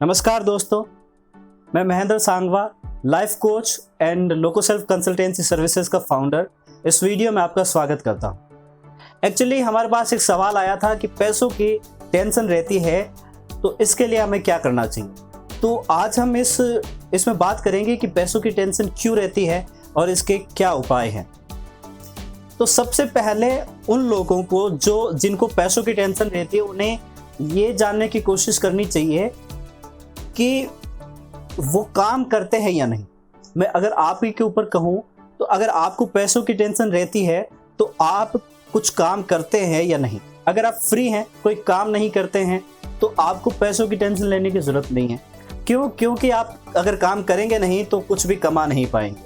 नमस्कार दोस्तों, मैं Mahendra Sangwa, life coach and Locoself consultancy services का फाउंडर इस वीडियो में आपका स्वागत करता हूं। एक्चुअली हमारे पास एक सवाल आया था कि पैसों की टेंशन रहती है तो इसके लिए हमें क्या करना चाहिए। तो आज हम इसमें बात करेंगे कि पैसों की टेंशन क्यों रहती है और इसके क्या उपाय हैं। तो सबसे पहले उन लोगों को जिनको पैसों की टेंशन रहती है उन्हें ये जानने की कोशिश करनी चाहिए कि वो काम करते हैं या नहीं। मैं अगर आप ही के ऊपर कहूँ तो अगर आपको पैसों की टेंशन रहती है तो आप कुछ काम करते हैं या नहीं। अगर आप फ्री हैं, कोई काम नहीं करते हैं तो आपको पैसों की टेंशन लेने की ज़रूरत नहीं है। क्योंकि आप अगर काम करेंगे नहीं तो कुछ भी कमा नहीं पाएंगे,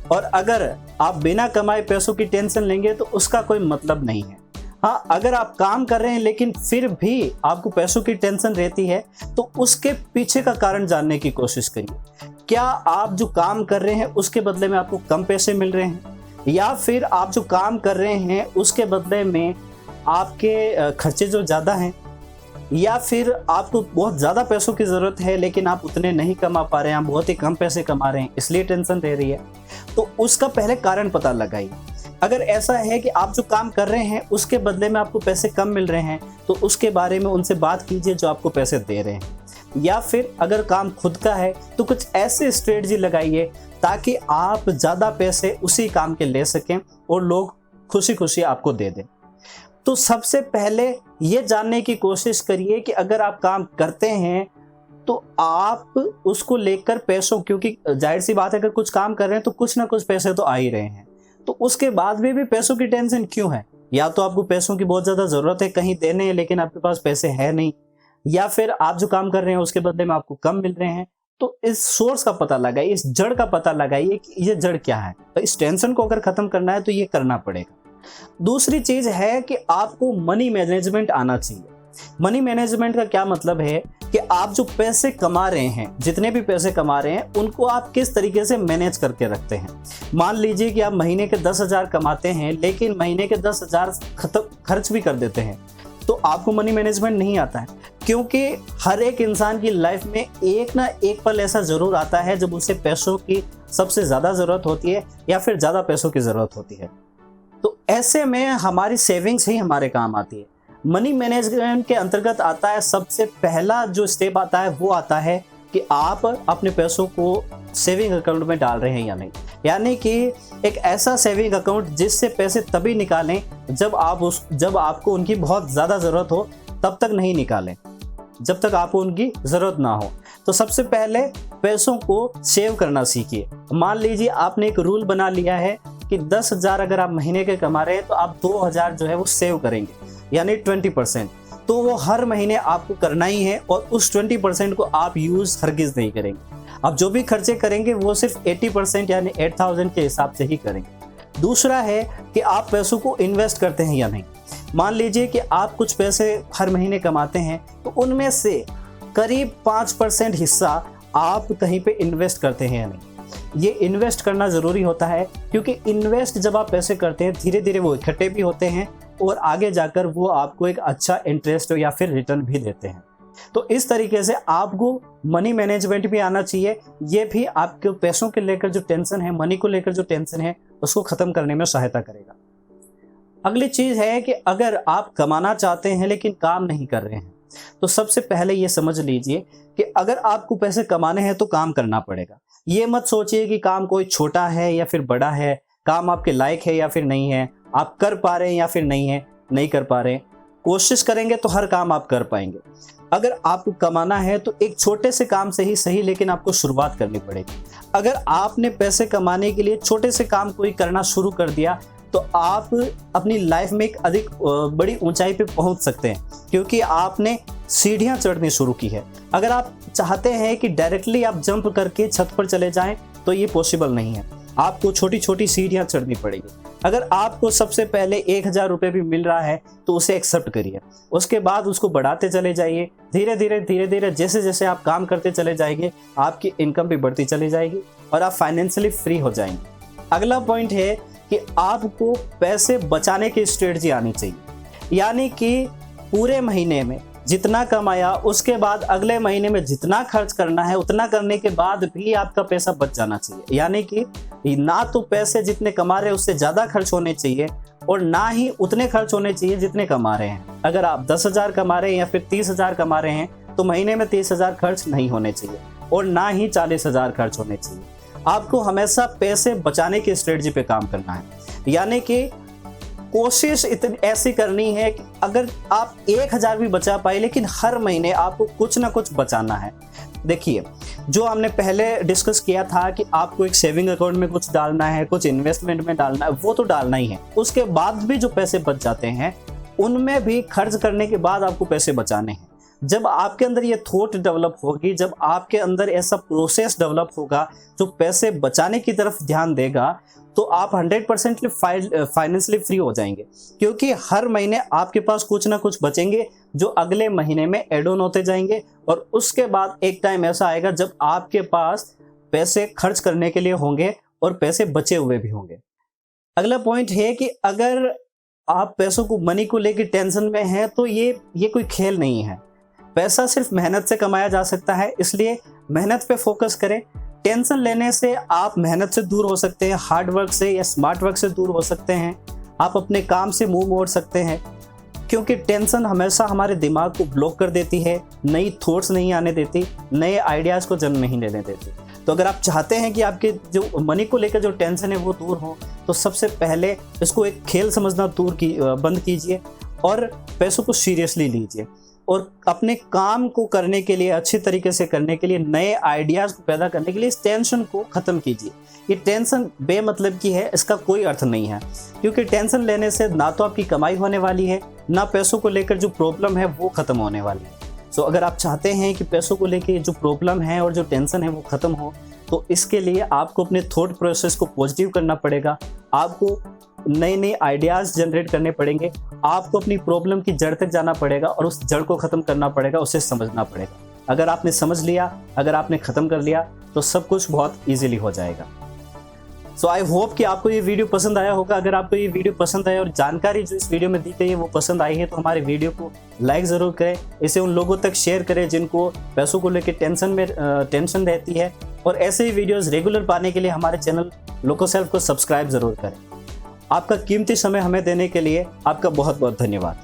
और अगर आप बिना कमाए पैसों की टेंशन लेंगे तो उसका कोई मतलब नहीं है। हाँ, अगर आप काम कर रहे हैं लेकिन फिर भी आपको पैसों की टेंशन रहती है तो उसके पीछे का कारण जानने की कोशिश करिए। क्या आप जो काम कर रहे हैं उसके बदले में आपको कम पैसे मिल रहे हैं, या फिर आप जो काम कर रहे हैं उसके बदले में आपके खर्चे जो ज़्यादा हैं, या फिर आपको बहुत ज़्यादा पैसों की ज़रूरत है लेकिन आप उतने नहीं कमा पा रहे हैं, आप बहुत ही कम पैसे कमा रहे हैं इसलिए टेंशन रह रही है। तो उसका पहले कारण पता लगाइए। अगर ऐसा है कि आप जो काम कर रहे हैं उसके बदले में आपको पैसे कम मिल रहे हैं तो उसके बारे में उनसे बात कीजिए जो आपको पैसे दे रहे हैं। या फिर अगर काम खुद का है तो कुछ ऐसे स्ट्रेटजी लगाइए ताकि आप ज़्यादा पैसे उसी काम के ले सकें और लोग खुशी खुशी आपको दे दें। तो सबसे पहले ये जानने की कोशिश करिए कि अगर आप काम करते हैं तो आप उसको लेकर पैसों, क्योंकि जाहिर सी बात है अगर कुछ काम कर रहे हैं तो कुछ ना कुछ पैसे तो आ ही रहे हैं, तो उसके बाद भी पैसों की टेंशन क्यों है। या तो आपको पैसों की बहुत ज़्यादा ज़रूरत है, कहीं देने हैं लेकिन आपके पास पैसे है नहीं, या फिर आप जो काम कर रहे हैं उसके बदले में आपको कम मिल रहे हैं। तो इस सोर्स का पता लगाइए, इस जड़ का पता लगाइए कि ये जड़ क्या है। तो इस टेंशन को अगर ख़त्म करना है तो ये करना पड़ेगा। दूसरी चीज़ है कि आपको मनी मैनेजमेंट आना चाहिए। मनी मैनेजमेंट का क्या मतलब है कि आप जो पैसे कमा रहे हैं, जितने भी पैसे कमा रहे हैं उनको आप किस तरीके से मैनेज करके रखते हैं। मान लीजिए कि आप महीने के 10,000 कमाते हैं लेकिन महीने के 10,000 खर्च भी कर देते हैं, तो आपको मनी मैनेजमेंट नहीं आता है। क्योंकि हर एक इंसान की लाइफ में एक ना एक पल ऐसा ज़रूर आता है जब उसे पैसों की सबसे ज़्यादा ज़रूरत होती है या फिर ज़्यादा पैसों की ज़रूरत होती है। तो ऐसे में हमारी सेविंग्स ही हमारे काम आती है। मनी मैनेजमेंट के अंतर्गत आता है, सबसे पहला जो स्टेप आता है वो आता है कि आप अपने पैसों को सेविंग अकाउंट में डाल रहे हैं या नहीं। यानी कि एक ऐसा सेविंग अकाउंट जिससे पैसे तभी निकालें जब आपको उनकी बहुत ज़्यादा ज़रूरत हो, तब तक नहीं निकालें जब तक आपको उनकी ज़रूरत ना हो। तो सबसे पहले पैसों को सेव करना सीखिए। मान लीजिए आपने एक रूल बना लिया है कि 10,000 अगर आप महीने के कमा रहे हैं तो आप 2,000 जो है वो सेव करेंगे, यानी 20%। तो वो हर महीने आपको करना ही है और उस 20% को आप यूज़ हरगिज़ नहीं करेंगे। आप जो भी खर्चे करेंगे वो सिर्फ 80% यानी 8,000 के हिसाब से ही करेंगे। दूसरा है कि आप पैसों को इन्वेस्ट करते हैं या नहीं। मान लीजिए कि आप कुछ पैसे हर महीने कमाते हैं तो उनमें से करीब 5% हिस्सा आप कहीं पे इन्वेस्ट करते हैं या नहीं। ये इन्वेस्ट करना ज़रूरी होता है, क्योंकि इन्वेस्ट जब आप पैसे करते हैं धीरे धीरे वो इकट्ठे भी होते हैं और आगे जाकर वो आपको एक अच्छा इंटरेस्ट या फिर रिटर्न भी देते हैं। तो इस तरीके से आपको मनी मैनेजमेंट भी आना चाहिए। ये भी आपके पैसों के लेकर जो टेंशन है, मनी को लेकर जो टेंशन है, उसको ख़त्म करने में सहायता करेगा। अगली चीज़ है कि अगर आप कमाना चाहते हैं लेकिन काम नहीं कर रहे हैं तो सबसे पहले ये समझ लीजिए कि अगर आपको पैसे कमाने हैं तो काम करना पड़ेगा। ये मत सोचिए कि काम कोई छोटा है या फिर बड़ा है, काम आपके लायक है या फिर नहीं है, आप कर पा रहे हैं या फिर नहीं कर पा रहे हैं। कोशिश करेंगे तो हर काम आप कर पाएंगे। अगर आपको कमाना है तो एक छोटे से काम से ही सही, लेकिन आपको शुरुआत करनी पड़ेगी। अगर आपने पैसे कमाने के लिए छोटे से काम कोई करना शुरू कर दिया तो आप अपनी लाइफ में एक अधिक बड़ी ऊंचाई पे पहुंच सकते हैं, क्योंकि आपने सीढ़ियां चढ़नी शुरू की है। अगर आप चाहते हैं कि डायरेक्टली आप जंप करके छत पर चले जाएं तो ये पॉसिबल नहीं है, आपको छोटी छोटी सीढ़ियां चढ़नी पड़ेगी। अगर आपको सबसे पहले 1,000 रुपये भी मिल रहा है तो उसे एक्सेप्ट करिए, उसके बाद उसको बढ़ाते चले जाइए। धीरे धीरे जैसे जैसे आप काम करते चले जाएंगे आपकी इनकम भी बढ़ती चली जाएगी और आप फाइनेंशियली फ्री हो जाएंगे। अगला पॉइंट है कि आपको पैसे बचाने की स्ट्रेटजी आनी चाहिए। यानी कि पूरे महीने में जितना कमाया उसके बाद अगले महीने में जितना खर्च करना है उतना करने के बाद भी आपका पैसा बच जाना चाहिए। यानी कि ना तो पैसे जितने कमा रहे हैं उससे ज़्यादा खर्च होने चाहिए और ना ही उतने खर्च होने चाहिए जितने कमा रहे हैं। अगर आप 10,000 कमा रहे हैं या फिर 30,000 कमा रहे हैं तो महीने में 30,000 खर्च नहीं होने चाहिए और ना ही 40,000 खर्च होने चाहिए। आपको हमेशा पैसे बचाने की स्ट्रेटजी पे काम करना है। यानी कि कोशिश इतनी ऐसी करनी है कि अगर आप 1,000 भी बचा पाए लेकिन हर महीने आपको कुछ ना कुछ बचाना है। देखिए, जो हमने पहले डिस्कस किया था कि आपको एक सेविंग अकाउंट में कुछ डालना है, कुछ इन्वेस्टमेंट में डालना है, वो तो डालना ही है। उसके बाद भी जो पैसे बच जाते हैं उनमें भी खर्च करने के बाद आपको पैसे बचाने हैं। जब आपके अंदर ये थॉट डेवलप होगी, जब आपके अंदर ऐसा प्रोसेस डेवलप होगा जो पैसे बचाने की तरफ ध्यान देगा, तो आप 100% फाइनेंशियली फ्री हो जाएंगे, क्योंकि हर महीने आपके पास कुछ ना कुछ बचेंगे जो अगले महीने में एड ऑन होते जाएंगे और उसके बाद एक टाइम ऐसा आएगा जब आपके पास पैसे खर्च करने के लिए होंगे और पैसे बचे हुए भी होंगे। अगला पॉइंट है कि अगर आप पैसों को, मनी को लेकर टेंशन में हैं तो ये कोई खेल नहीं है। पैसा सिर्फ मेहनत से कमाया जा सकता है, इसलिए मेहनत पे फोकस करें। टेंशन लेने से आप मेहनत से दूर हो सकते हैं, हार्ड वर्क से या स्मार्ट वर्क से दूर हो सकते हैं, आप अपने काम से मुंह मोड़ सकते हैं, क्योंकि टेंशन हमेशा हमारे दिमाग को ब्लॉक कर देती है, नई थॉट्स नहीं आने देती, नए आइडियाज़ को जन्म नहीं लेने देती। तो अगर आप चाहते हैं कि आपके जो मनी को लेकर जो टेंशन है वो दूर हो, तो सबसे पहले इसको एक खेल समझना बंद कीजिए और पैसों को सीरियसली लीजिए और अपने काम को करने के लिए, अच्छी तरीके से करने के लिए, नए आइडियाज़ को पैदा करने के लिए इस टेंशन को ख़त्म कीजिए। ये टेंशन बेमतलब की है, इसका कोई अर्थ नहीं है, क्योंकि टेंशन लेने से ना तो आपकी कमाई होने वाली है, ना पैसों को लेकर जो प्रॉब्लम है वो ख़त्म होने वाली है। सो अगर आप चाहते हैं कि पैसों को लेकर जो प्रॉब्लम है और जो टेंशन है वो ख़त्म हो, तो इसके लिए आपको अपने थॉट प्रोसेस को पॉजिटिव करना पड़ेगा, आपको नए नए आइडियाज़ जनरेट करने पड़ेंगे, आपको अपनी प्रॉब्लम की जड़ तक जाना पड़ेगा और उस जड़ को ख़त्म करना पड़ेगा, उसे समझना पड़ेगा। अगर आपने समझ लिया, अगर आपने ख़त्म कर लिया, तो सब कुछ बहुत ईजिली हो जाएगा। सो आई होप कि आपको ये वीडियो पसंद आया होगा। अगर आपको ये वीडियो पसंद आया और जानकारी जो इस वीडियो में दी गई है वो पसंद आई है, तो हमारे वीडियो को लाइक ज़रूर करें, इसे उन लोगों तक शेयर करें जिनको पैसों को लेकर टेंशन रहती है, और ऐसे ही वीडियोज़ रेगुलर पाने के लिए हमारे चैनल लोकोसेल्फ को सब्सक्राइब ज़रूर करें। आपका कीमती समय हमें देने के लिए आपका बहुत बहुत धन्यवाद।